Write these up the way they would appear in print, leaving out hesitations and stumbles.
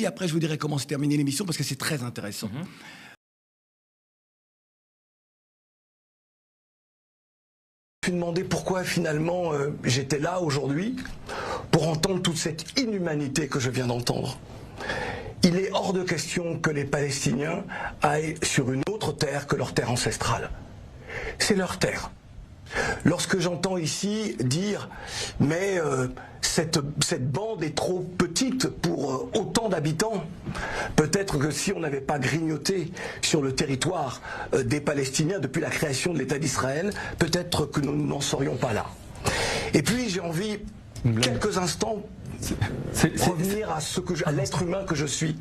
Et après, je vous dirai comment se terminer l'émission parce que c'est très intéressant. Je me suis demandé pourquoi finalement j'étais là aujourd'hui pour entendre toute cette inhumanité que je viens d'entendre. Il est hors de question que les Palestiniens aillent sur une autre terre que leur terre ancestrale. C'est leur terre. Lorsque j'entends ici dire « mais cette bande est trop petite pour autant d'habitants », peut-être que si on n'avait pas grignoté sur le territoire des Palestiniens depuis la création de l'État d'Israël, peut-être que nous n'en serions pas là. Et puis j'ai envie, quelques instants, revenir à l'être humain que je suis.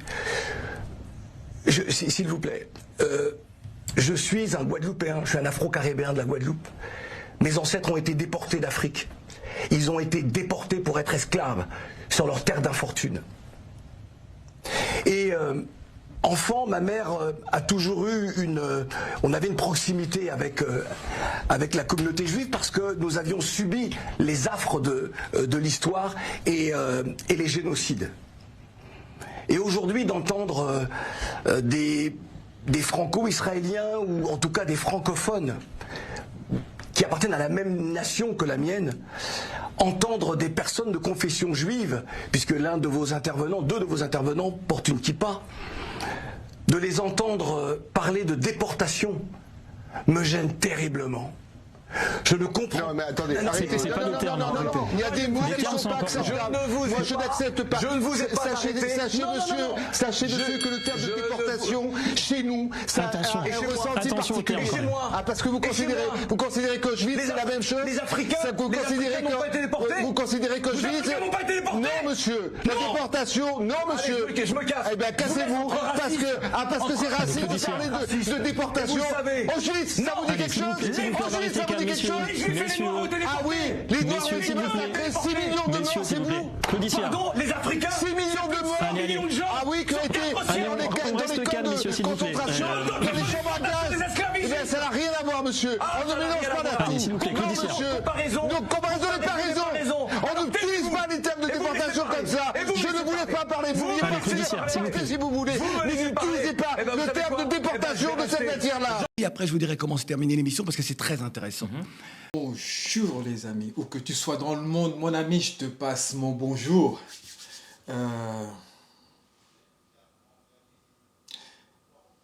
S'il vous plaît, je suis un Guadeloupéen, je suis un Afro-Caribéen de la Guadeloupe. Mes ancêtres ont été déportés d'Afrique. Ils ont été déportés pour être esclaves sur leur terre d'infortune. Et enfant, ma mère a toujours eu on avait une proximité avec la communauté juive parce que nous avions subi les affres de l'histoire et les génocides. Et aujourd'hui, d'entendre des franco-israéliens ou en tout cas des francophones qui appartiennent à la même nation que la mienne, entendre des personnes de confession juive, puisque deux de vos intervenants portent une kippa, de les entendre parler de déportation me gêne terriblement. Je ne comprends. Non, mais attendez, arrêtez, c'est pas nos termes. Il y a des mots qui ne sont pas acceptables. Moi, je n'accepte pas. Je ne vous ai pas Sachez, monsieur, que le terme de déportation, chez nous, ça a un ressenti particulier. Ah, parce que vous considérez qu'Auschwitz, c'est la même chose. Les Africains n'ont pas été déportés. Vous considérez qu'Auschwitz... Les Africains n'ont pas été déportés. Non, monsieur. La déportation, non, monsieur. Allez, je me casse. Eh bien, cassez-vous. Parce que c'est raciste. Vous parlez de déportation. Auschwitz, ça vous dit quelque chose? Auschwitz, ça vous dit quelque chose? Ah oui, les Noirs, s'il vous plaît. 6 millions de morts, c'est vous? Pardon, les Africains? 6 millions de morts, 6 millions de gens. Ah oui, qui ont été dans les camps de concentration, dans les chambres à gaz. Eh bien, ça n'a rien à voir, monsieur. On ne mélange pas la tout. Non, monsieur. Donc, comparaison n'est pas raison. On n'utilise pas les termes de déportation comme ça. Je ne voulais pas parler. Vous vouliez partir si vous voulez. Mais n'utilisez pas le terme de déportation de cette matière-là. Et après, je vous dirai comment se terminer l'émission parce que c'est très intéressant. Bonjour les amis, où que tu sois dans le monde, mon ami, je te passe mon bonjour.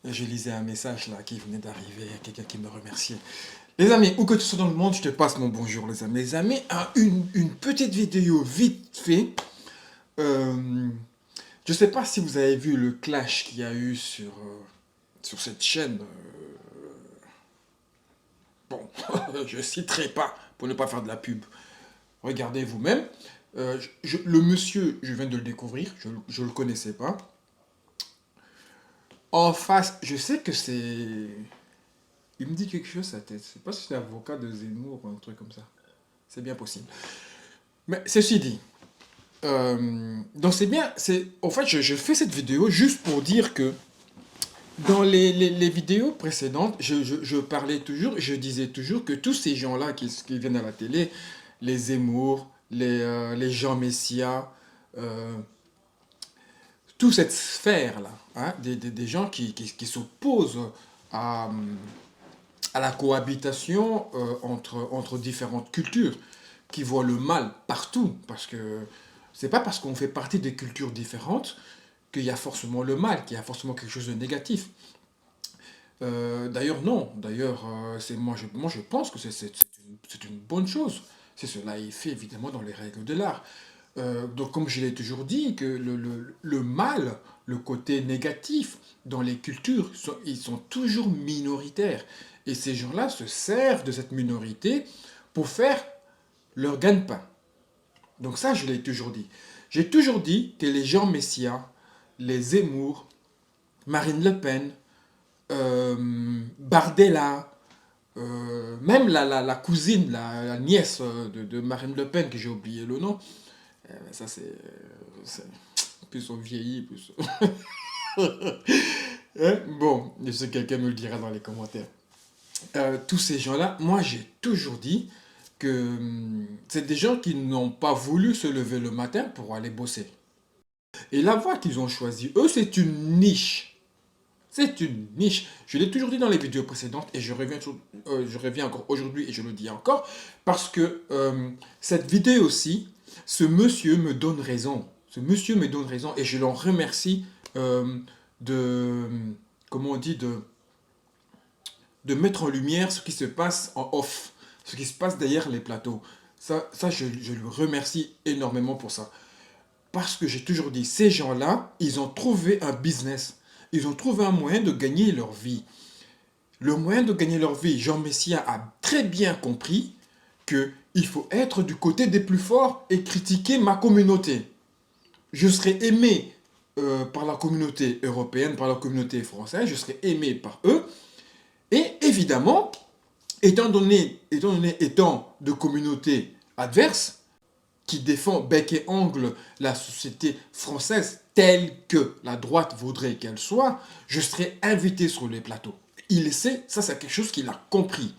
Je lisais un message là qui venait d'arriver, quelqu'un qui me remerciait. Les amis, où que tu sois dans le monde, je te passe mon bonjour les amis. Les amis, une petite vidéo vite fait. Je ne sais pas si vous avez vu le clash qu'il y a eu sur cette chaîne. Bon, je ne citerai pas pour ne pas faire de la pub. Regardez vous-même. Le monsieur, je viens de le découvrir, je ne le connaissais pas. En face, je sais que c'est... Il me dit quelque chose sa tête. Je ne sais pas si c'est l'avocat de Zemmour ou un truc comme ça. C'est bien possible. Mais ceci dit, donc c'est bien... En fait, je fais cette vidéo juste pour dire que dans les vidéos précédentes, je parlais toujours, je disais toujours que tous ces gens-là qui viennent à la télé, les Zemmour, les Jean Messia, toute cette sphère-là, hein, des gens qui s'opposent à la cohabitation entre différentes cultures, qui voient le mal partout, parce que c'est pas parce qu'on fait partie des cultures différentes qu'il y a forcément le mal, qu'il y a forcément quelque chose de négatif. D'ailleurs, non. D'ailleurs, moi, je pense que c'est une bonne chose. C'est cela est fait, évidemment, dans les règles de l'art. Donc, comme je l'ai toujours dit, que le mal, le côté négatif dans les cultures, ils sont toujours minoritaires. Et ces gens-là se servent de cette minorité pour faire leur gagne-pain. Donc ça, je l'ai toujours dit. J'ai toujours dit que les Jean Messia, les Zemmour, Marine Le Pen, Bardella, même la cousine, la nièce de Marine Le Pen, que j'ai oublié le nom, ça c'est plus on vieillit, plus... Bon, je sais que quelqu'un me le dira dans les commentaires. Tous ces gens-là, moi j'ai toujours dit que c'est des gens qui n'ont pas voulu se lever le matin pour aller bosser. Et la voie qu'ils ont choisie, eux, c'est une niche. C'est une niche. Je l'ai toujours dit dans les vidéos précédentes et je reviens encore aujourd'hui et je le dis encore parce que cette vidéo aussi, ce monsieur me donne raison. Ce monsieur me donne raison et je l'en remercie comment on dit, de mettre en lumière ce qui se passe en off, ce qui se passe derrière les plateaux. Ça je le remercie énormément pour ça. Parce que j'ai toujours dit, ces gens-là, ils ont trouvé un business. Ils ont trouvé un moyen de gagner leur vie. Le moyen de gagner leur vie, Jean Messia a très bien compris qu'il faut être du côté des plus forts et critiquer ma communauté. Je serai aimé par la communauté européenne, par la communauté française, je serai aimé par eux. Et évidemment, étant de communauté adverse, qui défend bec et ongle la société française telle que la droite voudrait qu'elle soit, je serai invité sur les plateaux. Il sait, ça c'est quelque chose qu'il a compris.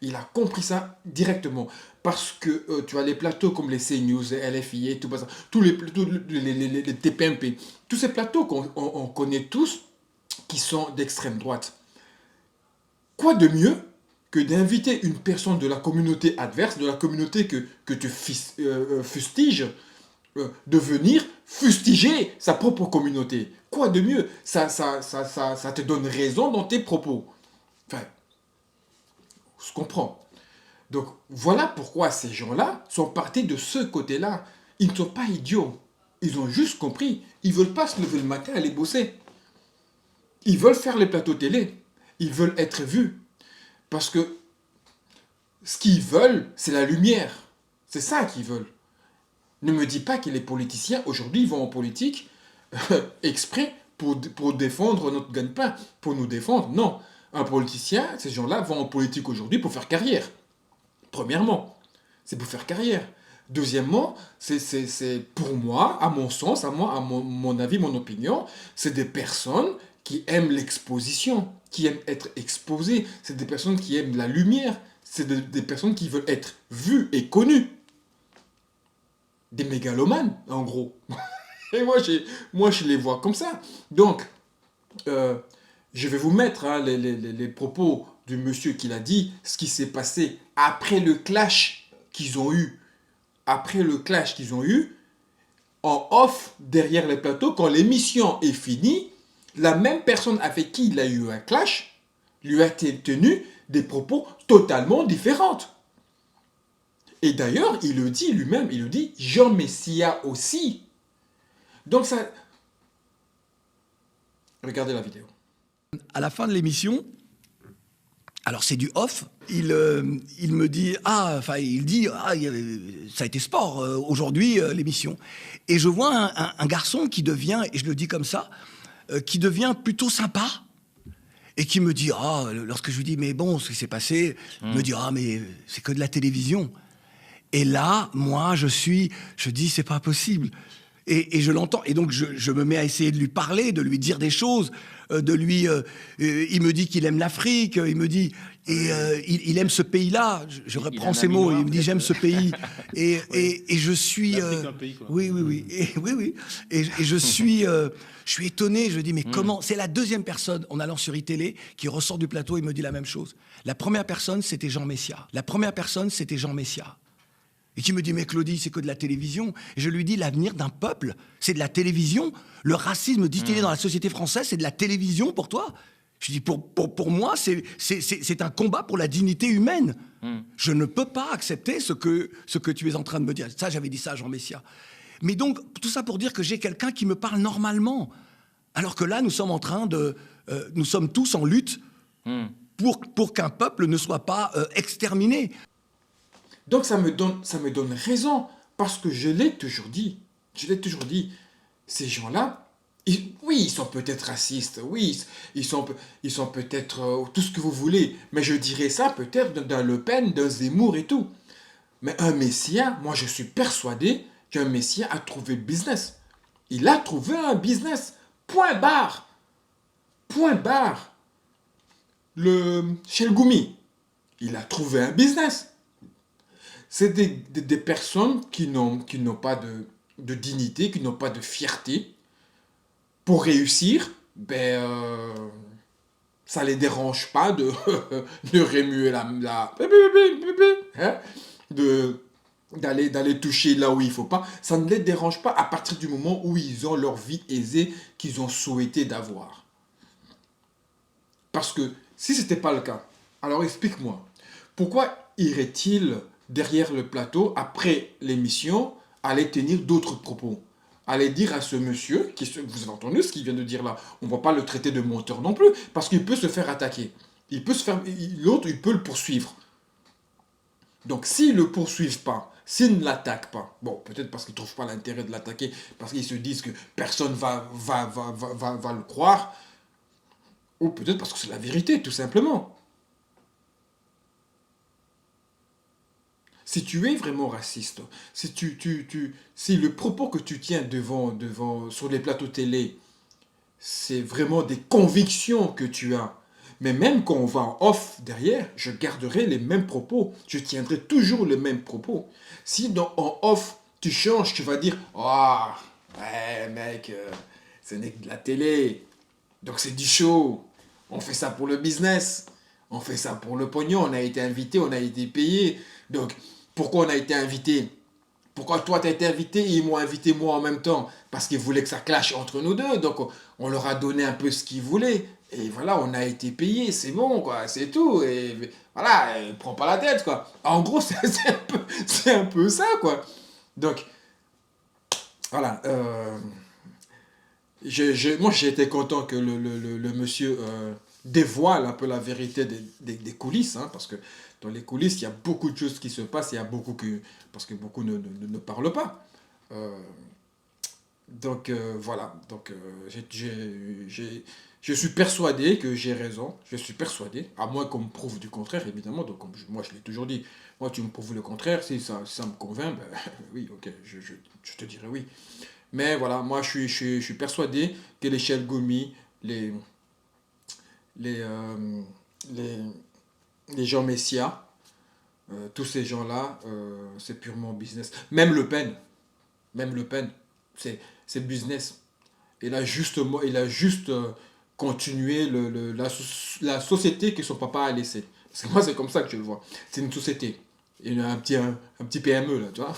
Il a compris ça directement. Parce que tu as les plateaux comme les CNews, LFI et tout ça, tous les TPMP, tous ces plateaux qu'on connaît tous, qui sont d'extrême droite. Quoi de mieux que d'inviter une personne de la communauté adverse, de la communauté que tu fustiges, de venir fustiger sa propre communauté. Quoi de mieux? Ça te donne raison dans tes propos. Enfin, je comprends. Donc, voilà pourquoi ces gens-là sont partis de ce côté-là. Ils ne sont pas idiots. Ils ont juste compris. Ils ne veulent pas se lever le matin et aller bosser. Ils veulent faire les plateaux télé. Ils veulent être vus. Parce que ce qu'ils veulent, c'est la lumière. C'est ça qu'ils veulent. Ne me dis pas que les politiciens, aujourd'hui, vont en politique exprès pour défendre notre gagne-pain, pour nous défendre. Non. Un politicien, ces gens-là vont en politique aujourd'hui pour faire carrière. Premièrement, c'est pour faire carrière. Deuxièmement, c'est pour moi, à mon sens, à mon avis, mon opinion, c'est des personnes qui aiment l'exposition, qui aiment être exposées. C'est des personnes qui aiment la lumière. C'est des personnes qui veulent être vues et connues. Des mégalomanes, en gros. Et moi, je les vois comme ça. Donc, je vais vous mettre les propos du monsieur qui l'a dit, ce qui s'est passé après le clash qu'ils ont eu. Après le clash qu'ils ont eu, en off, derrière les plateaux, quand l'émission est finie, la même personne avec qui il a eu un clash lui a tenu des propos totalement différents. Et d'ailleurs, il le dit lui-même, il le dit, Jean Messia aussi. Donc ça... Regardez la vidéo. À la fin de l'émission, alors c'est du off, il me dit, ça a été sport aujourd'hui, l'émission. Et je vois un garçon qui devient, et je le dis comme ça, qui devient plutôt sympa. Et qui me dit, lorsque je lui dis, mais bon, ce qui s'est passé, il me dit, mais c'est que de la télévision. Et là, moi, je dis, c'est pas possible. Et je l'entends. Et donc, je me mets à essayer de lui parler, de lui dire des choses, il me dit qu'il aime l'Afrique, il me dit, il aime ce pays-là. Je reprends ces mots, il me dit, j'aime ce pays. Et je suis... Oui. Et je suis étonné, je dis, mais comment? C'est la deuxième personne, en allant sur iTélé, qui ressort du plateau et me dit la même chose. La première personne, c'était Jean Messia. Et qui me dit, mais Claudie, c'est que de la télévision. Et je lui dis, l'avenir d'un peuple, c'est de la télévision. Le racisme distillé dans la société française, c'est de la télévision pour toi. Je dis, pour moi, c'est un combat pour la dignité humaine. Je ne peux pas accepter ce que tu es en train de me dire. Ça, j'avais dit ça à Jean Messia. Mais donc, tout ça pour dire que j'ai quelqu'un qui me parle normalement. Alors que là, nous sommes tous en lutte pour qu'un peuple ne soit pas exterminé. Donc ça me donne raison, parce que je l'ai toujours dit, ces gens-là, oui, ils sont peut-être racistes, oui, ils sont peut-être tout ce que vous voulez, mais je dirais ça peut-être d'un Le Pen, d'un Zemmour et tout. Mais un Messia, moi je suis persuadé qu'un Messia a trouvé le business. Il a trouvé un business, point barre. Chez le Goumi, il a trouvé un business. C'est des personnes qui n'ont pas de dignité, qui n'ont pas de fierté, pour réussir, ça les dérange pas de, de remuer hein, d'aller toucher là où il faut pas. Ça ne les dérange pas à partir du moment où ils ont leur vie aisée qu'ils ont souhaité d'avoir. Parce que si ce n'était pas le cas, alors explique-moi, pourquoi irait-il derrière le plateau, après l'émission, aller tenir d'autres propos? Aller dire à ce monsieur, vous avez entendu ce qu'il vient de dire là, on ne va pas le traiter de menteur non plus, parce qu'il peut se faire attaquer. L'autre, il peut le poursuivre. Donc s'ils ne le poursuivent pas, s'ils ne l'attaquent pas, bon, peut-être parce qu'ils ne trouvent pas l'intérêt de l'attaquer, parce qu'ils se disent que personne va le croire, ou peut-être parce que c'est la vérité, tout simplement. Si tu es vraiment raciste, si le propos que tu tiens sur les plateaux télé, c'est vraiment des convictions que tu as, mais même quand on va en off derrière, je garderai les mêmes propos, je tiendrai toujours les mêmes propos. Si en off, tu changes, tu vas dire « Oh, ouais mec, ce n'est que de la télé, donc c'est du show, on fait ça pour le business, on fait ça pour le pognon, on a été invité, on a été payé, donc... Pourquoi on a été invité? Pourquoi toi tu as été invité et ils m'ont invité moi en même temps? Parce qu'ils voulaient que ça clash entre nous deux. Donc on leur a donné un peu ce qu'ils voulaient. Et voilà, on a été payé, c'est bon, quoi, c'est tout. Et voilà, prends pas la tête, quoi. En gros, c'est un peu ça, quoi. Donc, voilà. Moi, j'ai été content que le monsieur dévoile un peu la vérité des coulisses, hein, parce que dans les coulisses, il y a beaucoup de choses qui se passent, parce que beaucoup ne parlent pas. Voilà, je suis persuadé que j'ai raison, je suis persuadé, à moins qu'on me prouve du contraire, évidemment, donc moi je l'ai toujours dit, moi tu me prouves le contraire, si ça me convainc, oui, ok, je te dirai oui. Mais voilà, moi je suis persuadé que les Shell Goumi, les Jean Messia, tous ces gens-là, c'est purement business. Même Le Pen, c'est business. Il a juste continué la société que son papa a laissée. Parce que moi, c'est comme ça que je le vois. C'est une société. Il y a un petit PME, là, tu vois.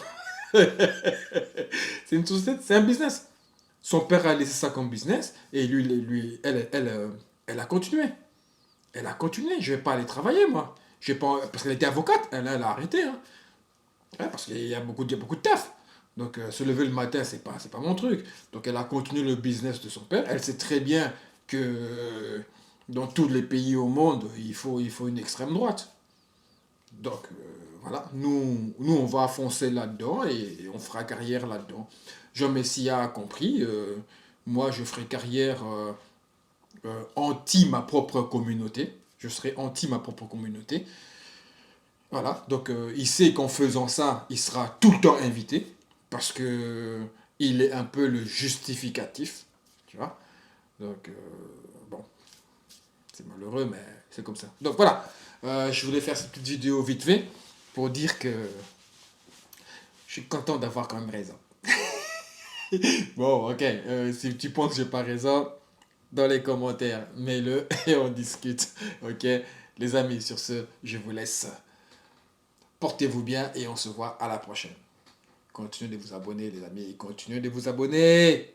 C'est une société, c'est un business. Son père a laissé ça comme business et elle a continué. Elle a continué. Je ne vais pas aller travailler, moi. Parce qu'elle était avocate. Elle a arrêté. Hein. Ouais, parce qu'il y a beaucoup de taf. Donc, se lever le matin, c'est pas mon truc. Donc, elle a continué le business de son père. Elle sait très bien que dans tous les pays au monde, il faut une extrême droite. Donc, voilà. Nous, on va foncer là-dedans et on fera carrière là-dedans. Jean Messia a compris. Moi, je ferai carrière anti ma propre communauté. Je serai anti ma propre communauté. Voilà, donc il sait qu'en faisant ça, il sera tout le temps invité, parce que il est un peu le justificatif, tu vois. Donc, bon, c'est malheureux, mais c'est comme ça. Donc voilà, je voulais faire cette petite vidéo vite fait, pour dire que je suis content d'avoir quand même raison. Bon, ok, si tu penses que j'ai pas raison, dans les commentaires, mets-le et on discute, ok. Les amis, sur ce, je vous laisse. Portez-vous bien et on se voit à la prochaine. Continuez de vous abonner, les amis. Continuez de vous abonner.